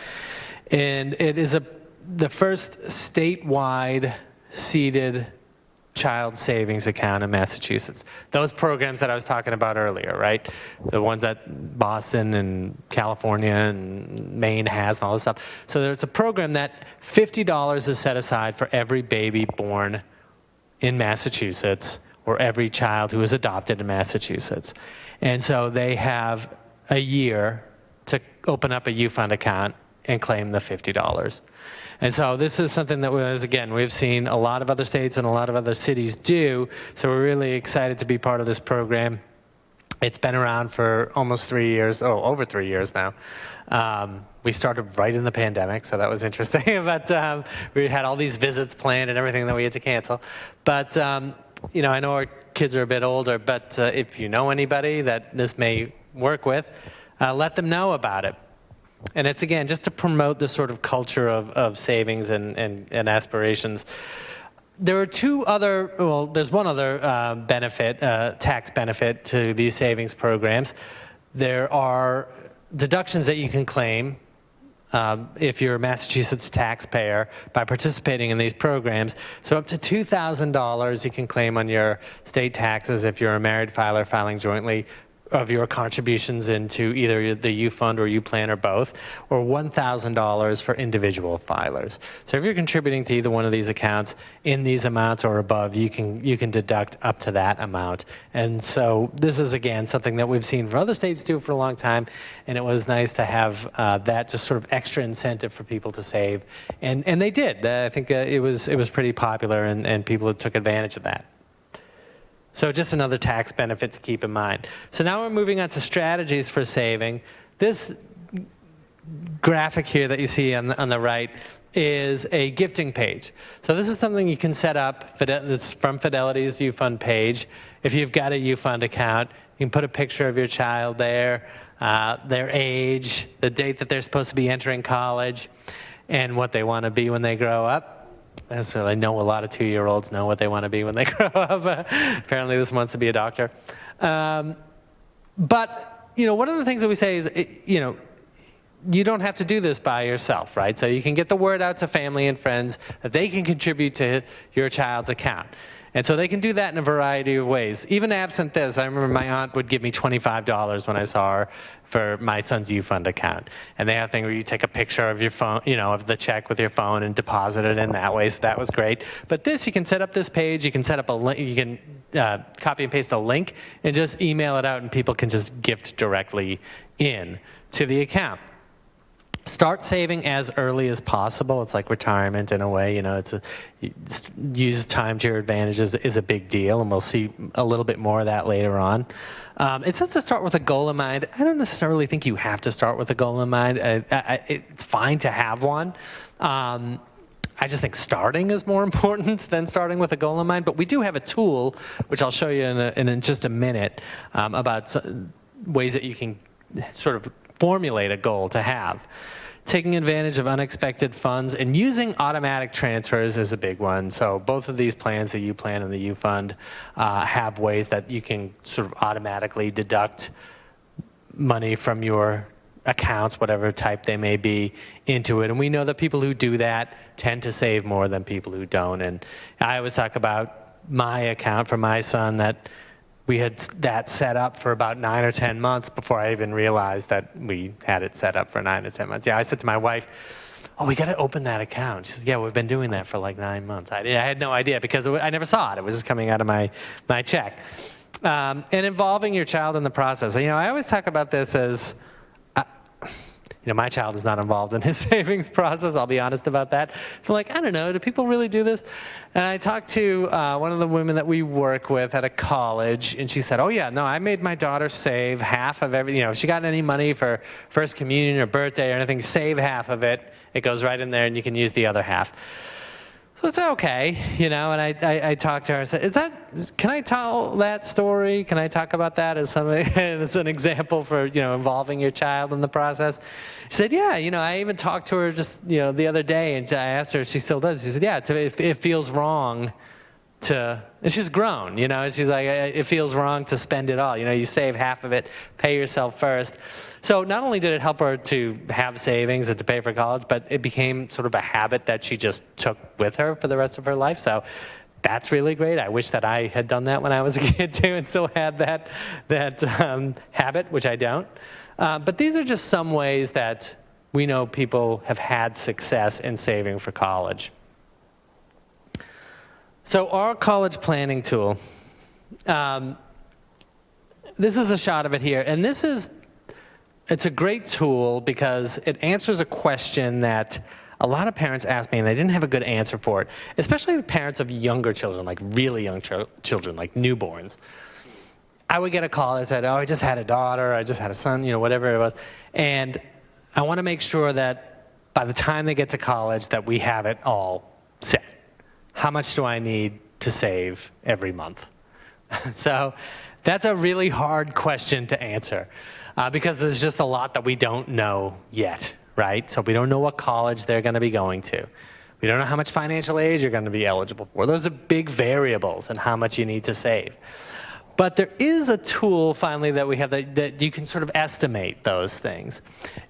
And it is the first statewide seeded child savings account in Massachusetts. Those programs that I was talking about earlier, right? The ones that Boston and California and Maine has and all this stuff. So there's a program that $50 is set aside for every baby born in Massachusetts or every child who is adopted in Massachusetts. And so they have a year to open up a U-Fund account and claim the $50. And so this is something that was, again, we've seen a lot of other states and a lot of other cities do, so we're really excited to be part of this program. It's been around for almost 3 years, over 3 years now. We started right in the pandemic, so that was interesting, but we had all these visits planned and everything that we had to cancel. But, you know, I know our kids are a bit older, but if you know anybody that this may work with, let them know about it. And it's, again, just to promote this sort of culture of savings and aspirations. There are two other, well, there's one other benefit, tax benefit to these savings programs. There are deductions that you can claim if you're a Massachusetts taxpayer by participating in these programs. So up to $2,000 you can claim on your state taxes if you're a married filer filing jointly of your contributions into either the U-Fund or U-Plan or both, or $1,000 for individual filers. So if you're contributing to either one of these accounts in these amounts or above, you can deduct up to that amount. And so this is, again, something that we've seen for other states do for a long time, and it was nice to have that just sort of extra incentive for people to save. And they did. I think it was pretty popular, and people took advantage of that. So just another tax benefit to keep in mind. So now we're moving on to strategies for saving. This graphic here that you see on the right is a gifting page. So this is something you can set up. It's from Fidelity's U-Fund page. If you've got a U-Fund account, you can put a picture of your child there, their age, the date that they're supposed to be entering college, and what they want to be when they grow up. So I know a lot of 2-year-olds know what they want to be when they grow up. Apparently this wants to be a doctor. But, you know, one of the things that we say is, you know, you don't have to do this by yourself, right? So you can get the word out to family and friends that they can contribute to your child's account. And so they can do that in a variety of ways. Even absent this, I remember my aunt would give me $25 when I saw her for my son's U-Fund account. And they have a thing where you take a picture of your phone, you know, of the check with your phone and deposit it in that way, so that was great. But this, you can set up this page, you can set up a link, you can copy and paste a link and just email it out, and people can just gift directly in to the account. Start saving as early as possible. It's like retirement in a way, you know, use time to your advantage is a big deal, and we'll see a little bit more of that later on. It says to start with a goal in mind. I don't necessarily think you have to start with a goal in mind. It's fine to have one. I just think starting is more important than starting with a goal in mind, but we do have a tool, which I'll show you in just a minute, about ways that you can sort of formulate a goal to have. Taking advantage of unexpected funds and using automatic transfers is a big one. So both of these plans, the U-Plan and the U-Fund, have ways that you can sort of automatically deduct money from your accounts, whatever type they may be, into it. And we know that people who do that tend to save more than people who don't. And I always talk about my account for my son that we had that set up for about 9 or 10 months before I even realized that we had it set up for 9 to 10 months. Yeah, I said to my wife, oh, we got to open that account. She said, yeah, we've been doing that for like 9 months. I had no idea because I never saw it. It was just coming out of my check. And involving your child in the process. I always talk about this as, my child is not involved in his savings process. I'll be honest about that. So I don't know, do people really do this? And I talked to one of the women that we work with at a college, and she said, oh yeah, no, I made my daughter save half of everything. If she got any money for first communion or birthday or anything, save half of it. It goes right in there, and you can use the other half. So it's okay, and I talked to her. I said, can I tell that story? Can I talk about that as as an example for, involving your child in the process? She said, yeah, I even talked to her just, the other day, and I asked her if she still does. She said, yeah, it feels wrong and she's grown, she's like, it feels wrong to spend it all. You save half of it, pay yourself first. So not only did it help her to have savings and to pay for college, but it became sort of a habit that she just took with her for the rest of her life. So that's really great. I wish that I had done that when I was a kid too and still had that habit, which I don't. But these are just some ways that we know people have had success in saving for college. So our college planning tool, this is a shot of it here. And it's a great tool because it answers a question that a lot of parents ask me, and they didn't have a good answer for it, especially the parents of younger children, like really young children, like newborns. I would get a call that said, oh, I just had a daughter, I just had a son, whatever it was. And I want to make sure that by the time they get to college that we have it all set. How much do I need to save every month? So that's a really hard question to answer because there's just a lot that we don't know yet, right? So we don't know what college they're going to be going to. We don't know how much financial aid you're going to be eligible for. Those are big variables in how much you need to save. But there is a tool, finally, that we have that you can sort of estimate those things.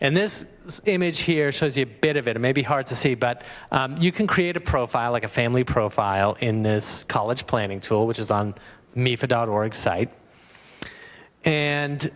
And this image here shows you a bit of it. It may be hard to see, but you can create a profile, like a family profile, in this college planning tool, which is on MIFA.org site. And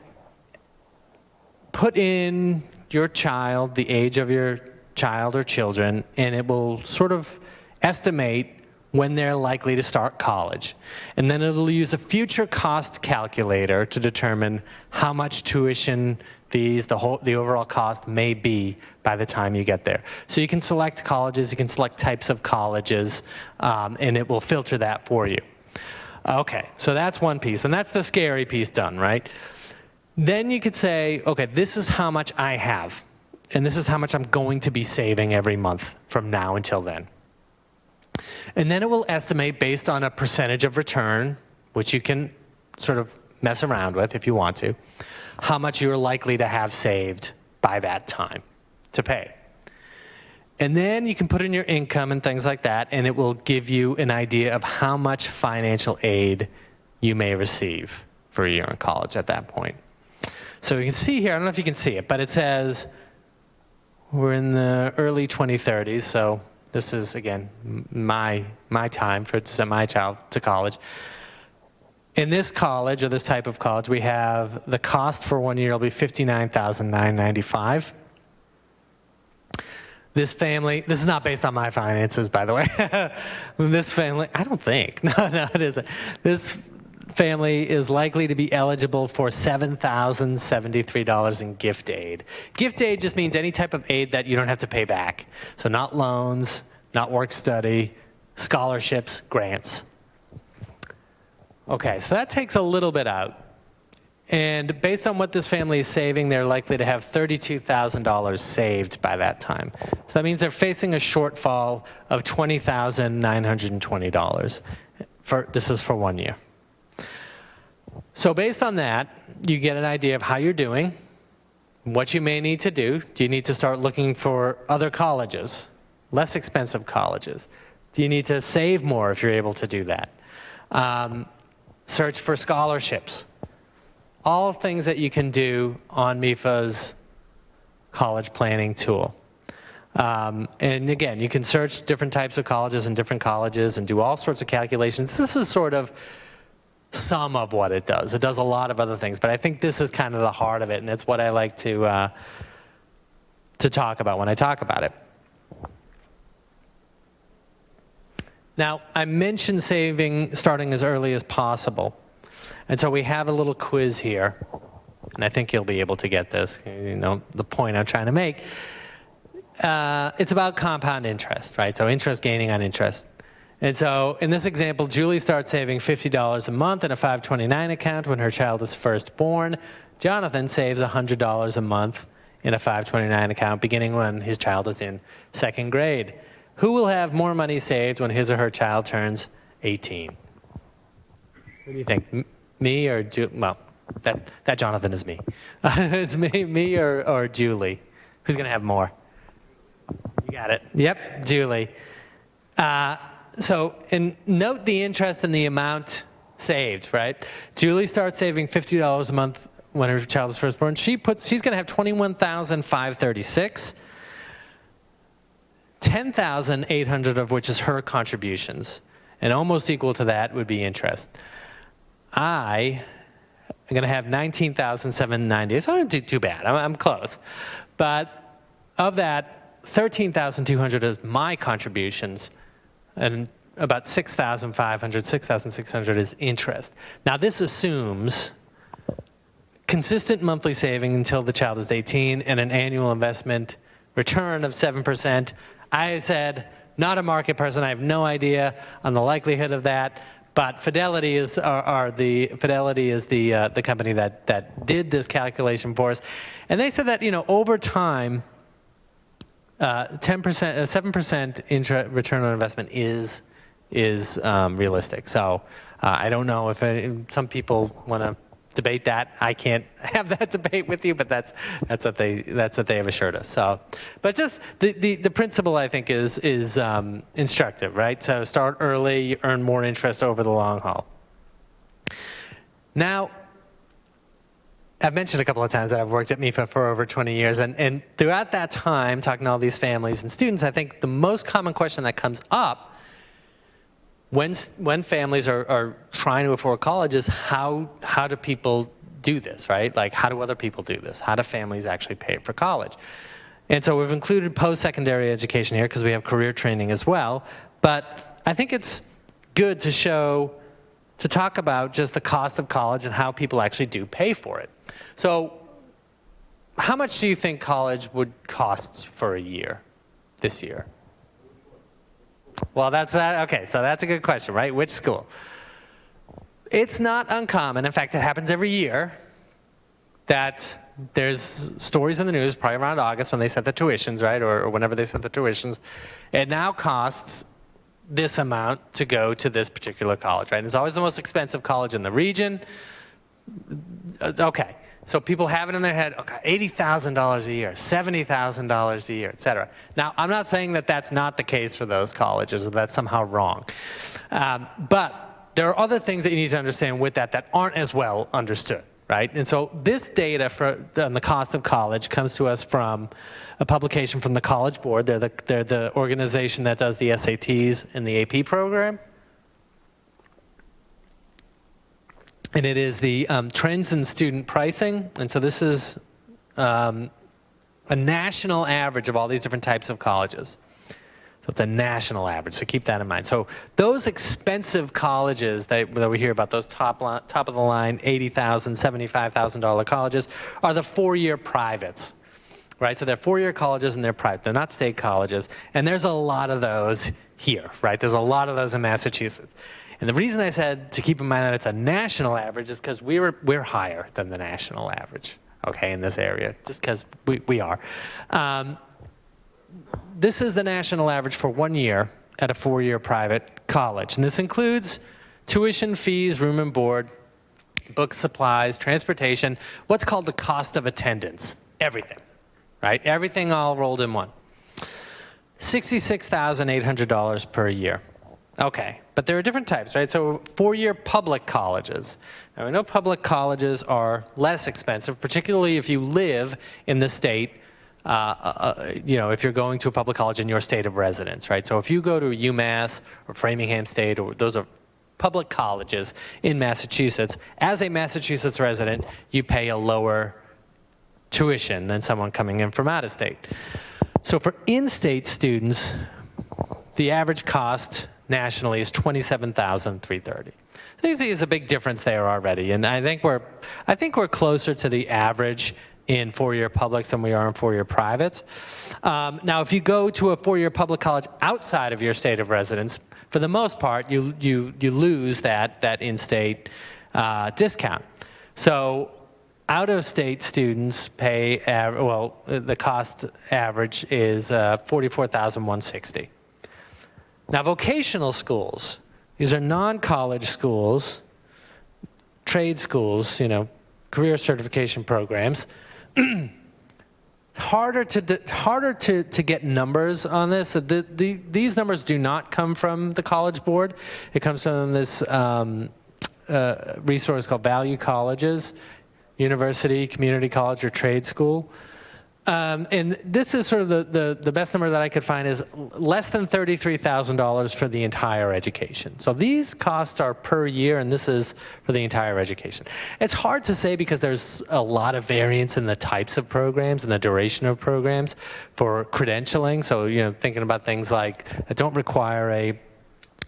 put in your child, the age of your child or children, and it will sort of estimate when they're likely to start college. And then it'll use a future cost calculator to determine how much tuition fees, the overall cost may be by the time you get there. So you can select colleges, you can select types of colleges, and it will filter that for you. Okay, so that's one piece, and that's the scary piece done, right? Then you could say, okay, this is how much I have, and this is how much I'm going to be saving every month from now until then. And then it will estimate based on a percentage of return, which you can sort of mess around with if you want to, how much you're likely to have saved by that time to pay. And then you can put in your income and things like that, and it will give you an idea of how much financial aid you may receive for a year in college at that point. So you can see here, I don't know if you can see it, but it says we're in the early 2030s, so this is, again, my time to send my child to college. In this college, or this type of college, we have the cost for 1 year will be $59,995. This family, this is not based on my finances, by the way. This family, I don't think. No, it isn't. This family is likely to be eligible for $7,073 in gift aid. Gift aid just means any type of aid that you don't have to pay back. So not loans, not work study, scholarships, grants. Okay, so that takes a little bit out. And based on what this family is saving, they're likely to have $32,000 saved by that time. So that means they're facing a shortfall of $20,920. This is for 1 year. So based on that, you get an idea of how you're doing, what you may need to do. Do you need to start looking for other colleges, less expensive colleges? Do you need to save more if you're able to do that? Search for scholarships. All things that you can do on MIFA's college planning tool. And again, you can search different types of colleges and different colleges and do all sorts of calculations. This is sort of some of what it does. It does a lot of other things, but I think this is kind of the heart of it, and it's what I like to talk about when I talk about it. Now, I mentioned saving starting as early as possible. And so we have a little quiz here. And I think you'll be able to get this, you know, the point I'm trying to make. It's about compound interest, right? So interest gaining on interest. And so in this example, Julie starts saving $50 a month in a 529 account when her child is first born. Jonathan saves $100 a month in a 529 account beginning when his child is in second grade. Who will have more money saved when his or her child turns 18? What do you think? Me or Julie? Well, that Jonathan is me. It's me or Julie. Who's going to have more? You got it. Yep, Julie. And note the interest in the amount saved, right? Julie starts saving $50 a month when her child is first born. She's going to have $21,536, $10,800 of which is her contributions, and almost equal to that would be interest. I'm going to have $19,790. So I don't do too bad. I'm close, but of that, $13,200 is my contributions, and about $6,500, $6,600 is interest. Now this assumes consistent monthly saving until the child is 18 and an annual investment return of 7%. I said, not a market person. I have no idea on the likelihood of that. But Fidelity is the company that did this calculation for us, and they said that, you know, over time, 7% return on investment is realistic. So I don't know if some people want to debate that. I can't have that debate with you, but that's what they have assured us. So, but just the principle, I think, is instructive, right? So start early, you earn more interest over the long haul. Now, I've mentioned a couple of times that I've worked at MIFA for over 20 years, and throughout that time, talking to all these families and students, I think the most common question that comes up when families are trying to afford college is how do people do this, right? Like, how do other people do this? How do families actually pay for college? And so we've included post-secondary education here because we have career training as well. But I think it's good to talk about just the cost of college and how people actually do pay for it. So how much do you think college would cost for a year, this year? Well, okay, so that's a good question, right? Which school? It's not uncommon, in fact, it happens every year, that there's stories in the news, probably around August when they set the tuitions, right, or whenever they set the tuitions. It now costs this amount to go to this particular college, right? And it's always the most expensive college in the region. Okay. So people have it in their head, okay, $80,000 a year, $70,000 a year, et cetera. Now, I'm not saying that that's not the case for those colleges, or that's somehow wrong. But there are other things that you need to understand with that aren't as well understood, right? And so this data on the cost of college comes to us from a publication from the College Board. They're the organization that does the SATs and the AP program. And it is the trends in student pricing. And so this is a national average of all these different types of colleges. So it's a national average, so keep that in mind. So those expensive colleges that we hear about, those top of the line, $80,000, $75,000 colleges, are the four-year privates, right? So they're four-year colleges and they're private. They're not state colleges. And there's a lot of those here, right? There's a lot of those in Massachusetts. And the reason I said to keep in mind that it's a national average is because we're higher than the national average, okay, in this area, just because we are. This is the national average for 1 year at a four-year private college. And this includes tuition, fees, room and board, books, supplies, transportation, what's called the cost of attendance, everything, right? Everything all rolled in one. $66,800 per year. Okay, but there are different types, right? So four-year public colleges. Now, we know public colleges are less expensive, particularly if you live in the state, if you're going to a public college in your state of residence, right? So if you go to UMass or Framingham State, or those are public colleges in Massachusetts, as a Massachusetts resident, you pay a lower tuition than someone coming in from out of state. So for in-state students, the average cost nationally is $27,330. So you see it's a big difference there already, and I think we're closer to the average in four-year publics than we are in four-year privates. Now, if you go to a four-year public college outside of your state of residence, for the most part, you lose that in-state discount. So out-of-state students pay, the cost average is $44,160. Now, vocational schools, these are non-college schools, trade schools, career certification programs. Harder to get numbers on this. These numbers do not come from the College Board. It comes from this resource called Value Colleges, University, Community College, or Trade School. And this is sort of the best number that I could find is less than $33,000 for the entire education. So these costs are per year, and this is for the entire education. It's hard to say because there's a lot of variance in the types of programs and the duration of programs for credentialing. So, thinking about things like that don't require a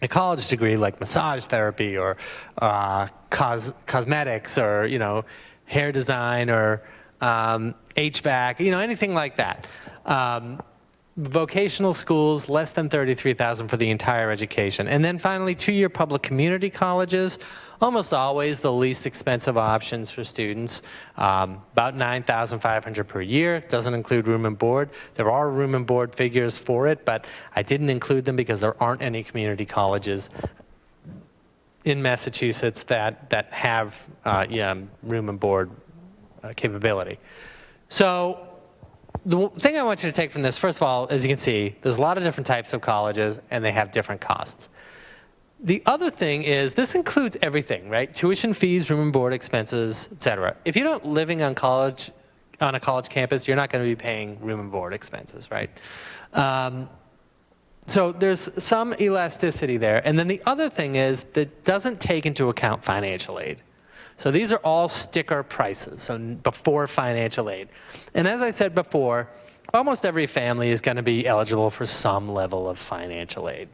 college degree, like massage therapy or cosmetics or, hair design or HVAC, anything like that. Vocational schools, less than $33,000 for the entire education. And then finally, two-year public community colleges, almost always the least expensive options for students, about $9,500 per year. Doesn't include room and board. There are room and board figures for it, but I didn't include them because there aren't any community colleges in Massachusetts that have room and board capability. So the thing I want you to take from this, first of all, as you can see, there's a lot of different types of colleges, and they have different costs. The other thing is this includes everything, right? Tuition fees, room and board expenses, et cetera. If you're not living on a college campus, you're not going to be paying room and board expenses, right? So there's some elasticity there. And then the other thing is that doesn't take into account financial aid. So these are all sticker prices, so before financial aid. And as I said before, almost every family is going to be eligible for some level of financial aid.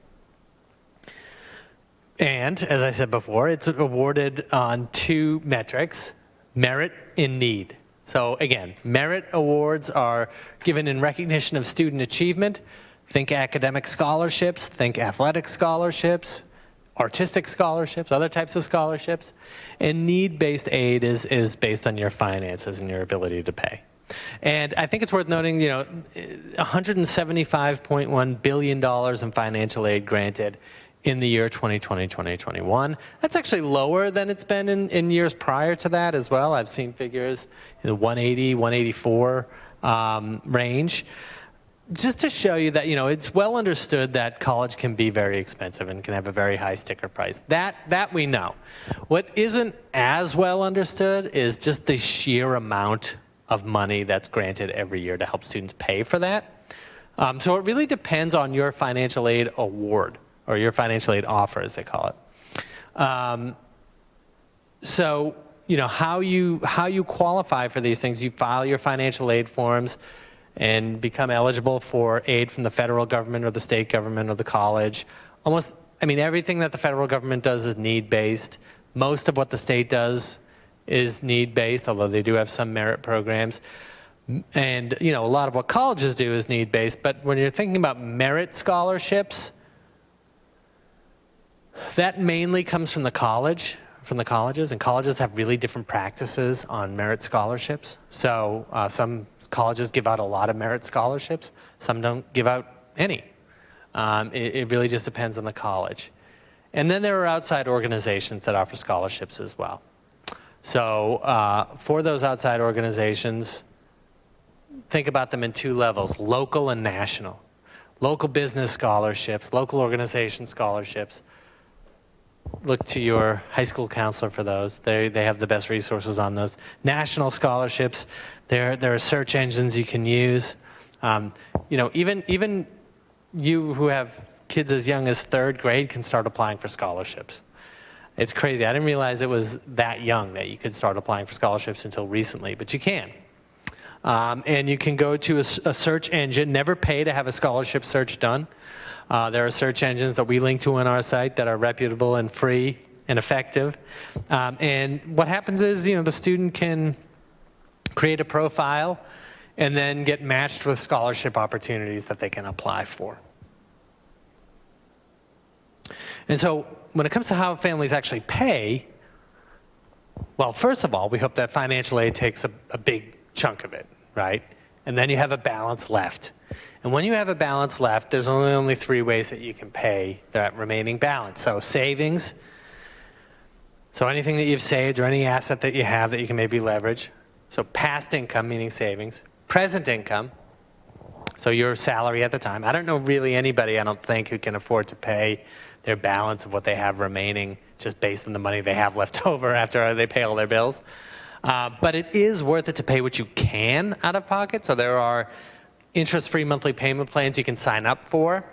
And as I said before, it's awarded on two metrics, merit and need. So again, merit awards are given in recognition of student achievement. Think academic scholarships, think athletic scholarships, artistic scholarships, other types of scholarships. And need-based aid is based on your finances and your ability to pay. And I think it's worth noting, $175.1 billion in financial aid granted in the year 2020-2021. That's actually lower than it's been in years prior to that as well. I've seen figures in the 180, 184 range. Just to show you that, it's well understood that college can be very expensive and can have a very high sticker price. That we know. What isn't as well understood is just the sheer amount of money that's granted every year to help students pay for that. So it really depends on your financial aid award, or your financial aid offer, as they call it. So, how you qualify for these things, you file your financial aid forms and become eligible for aid from the federal government or the state government or the college. Everything that the federal government does is need-based. Most of what the state does is need-based, although they do have some merit programs. And, a lot of what colleges do is need-based, but when you're thinking about merit scholarships, that mainly comes from the colleges, and colleges have really different practices on merit scholarships. So some colleges give out a lot of merit scholarships, some don't give out any. It really just depends on the college. And then there are outside organizations that offer scholarships as well. So for those outside organizations, think about them in two levels, local and national. Local business scholarships, local organization scholarships. Look to your high school counselor for those. They have the best resources on those. National scholarships, there are search engines you can use. Even you who have kids as young as 3rd grade can start applying for scholarships. It's crazy. I didn't realize it was that young that you could start applying for scholarships until recently, but you can. And you can go to a search engine, never pay to have a scholarship search done. There are search engines that we link to on our site that are reputable and free and effective. And what happens is, the student can create a profile and then get matched with scholarship opportunities that they can apply for. And so when it comes to how families actually pay, well, first of all, we hope that financial aid takes a big chunk of it, right? And then you have a balance left. And when you have a balance left, there's only 3 ways that you can pay that remaining balance. So savings, so anything that you've saved or any asset that you have that you can maybe leverage. So past income, meaning savings. Present income, so your salary at the time. I don't know really anybody, I don't think, who can afford to pay their balance of what they have remaining just based on the money they have left over after they pay all their bills. But it is worth it to pay what you can out of pocket. So there are interest-free monthly payment plans you can sign up for.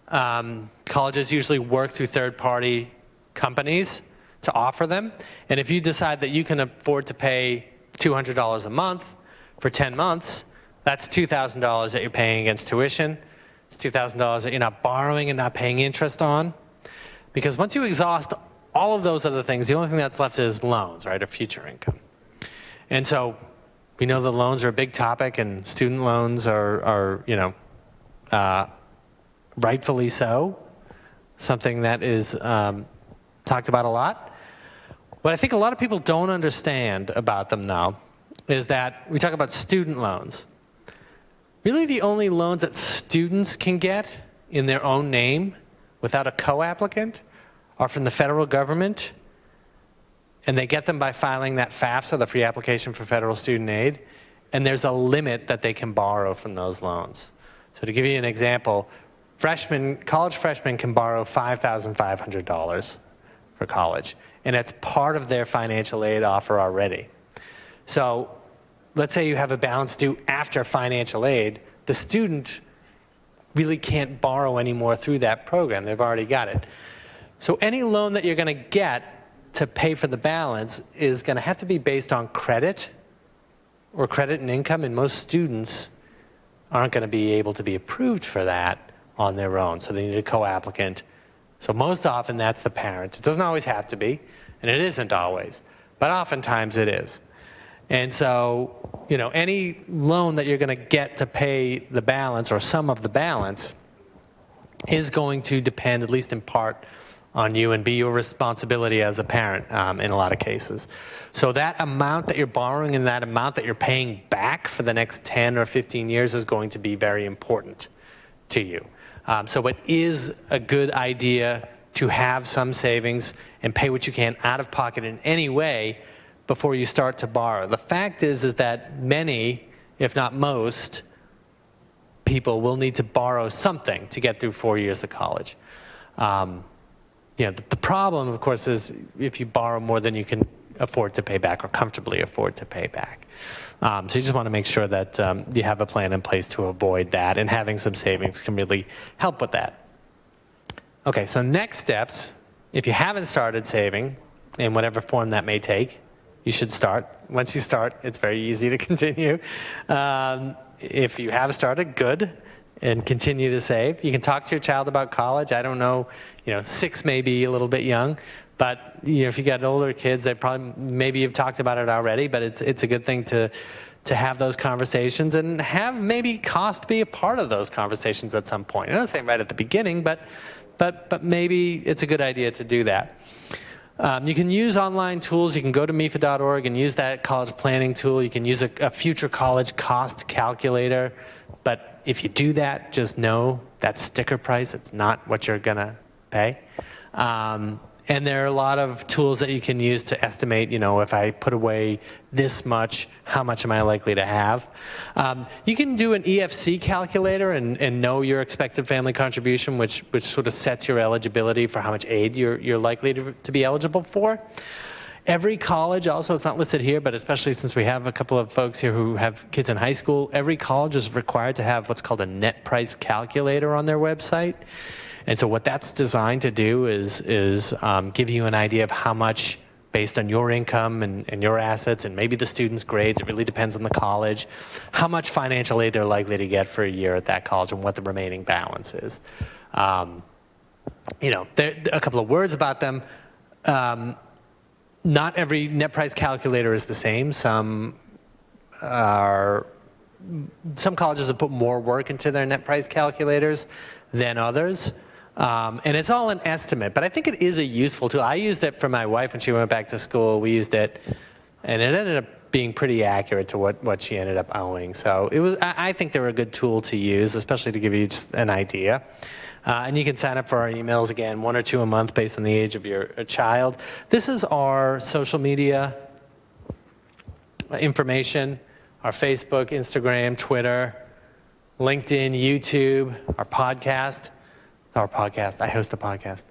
Colleges usually work through third-party companies to offer them. And if you decide that you can afford to pay $200 a month for 10 months, that's $2,000 that you're paying against tuition. It's $2,000 that you're not borrowing and not paying interest on. Because once you exhaust all of those other things, the only thing that's left is loans, right, or future income. And so we know that loans are a big topic, and student loans are rightfully so, something that is talked about a lot. What I think a lot of people don't understand about them now is that we talk about student loans. Really the only loans that students can get in their own name without a co-applicant are from the federal government, and they get them by filing that FAFSA, the free application for federal student aid, and there's a limit that they can borrow from those loans. So to give you an example, college freshmen can borrow $5,500 for college, and it's part of their financial aid offer already. So let's say you have a balance due after financial aid, the student really can't borrow anymore through that program. They've already got it. So any loan that you're going to get to pay for the balance is going to have to be based on credit or credit and income, and most students aren't going to be able to be approved for that on their own. So they need a co-applicant. So most often that's the parent. It doesn't always have to be, and it isn't always, but oftentimes it is. And so, any loan that you're going to get to pay the balance or some of the balance is going to depend, at least in part, on you and be your responsibility as a parent in a lot of cases. So that amount that you're borrowing and that amount that you're paying back for the next 10 or 15 years is going to be very important to you. So it is a good idea to have some savings and pay what you can out of pocket in any way before you start to borrow. The fact is that many, if not most, people will need to borrow something to get through 4 years of college. The problem, of course, is if you borrow more than you can afford to pay back or comfortably afford to pay back. So you just want to make sure that you have a plan in place to avoid that, and having some savings can really help with that. Okay, so next steps, if you haven't started saving, in whatever form that may take, you should start. Once you start, it's very easy to continue. If you have started, good, and continue to save. You can talk to your child about college. I don't know, 6 may be a little bit young, but if you got older kids, maybe you've talked about it already, but it's a good thing to have those conversations and have maybe cost be a part of those conversations at some point. I'm not saying right at the beginning, but maybe it's a good idea to do that. You can use online tools. You can go to MIFA.org and use that college planning tool. You can use a future college cost calculator. But if you do that, just know that's sticker price. It's not what you're going to pay. And there are a lot of tools that you can use to estimate, if I put away this much, how much am I likely to have? You can do an EFC calculator and know your expected family contribution, which sort of sets your eligibility for how much aid you're likely to be eligible for. Every college, also, it's not listed here, but especially since we have a couple of folks here who have kids in high school, every college is required to have what's called a net price calculator on their website. And so what that's designed to do is give you an idea of how much based on your income and your assets and maybe the student's grades. It really depends on the college, how much financial aid they're likely to get for a year at that college and what the remaining balance is. You know, a couple of words about them. Not every net price calculator is the same. Some colleges have put more work into their net price calculators than others. And it's all an estimate, but I think it is a useful tool. I used it for my wife when she went back to school. We used it, and it ended up being pretty accurate to what she ended up owing. So it was. I think they're a good tool to use, especially to give you just an idea. And you can sign up for our emails, again, 1 or 2 a month based on the age of your child. This is our social media information, our Facebook, Instagram, Twitter, LinkedIn, YouTube, our podcast. Our podcast. I host a podcast.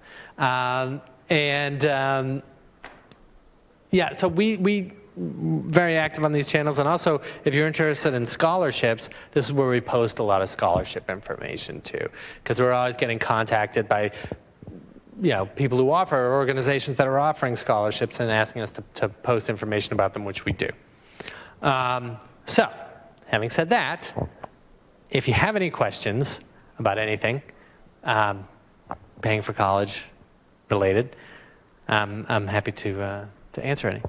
Yeah, so we very active on these channels. And also, if you're interested in scholarships, this is where we post a lot of scholarship information too. Because we're always getting contacted by people who offer, or organizations that are offering scholarships and asking us to post information about them, which we do. So, having said that, if you have any questions about anything, paying for college related, I'm happy to answer any.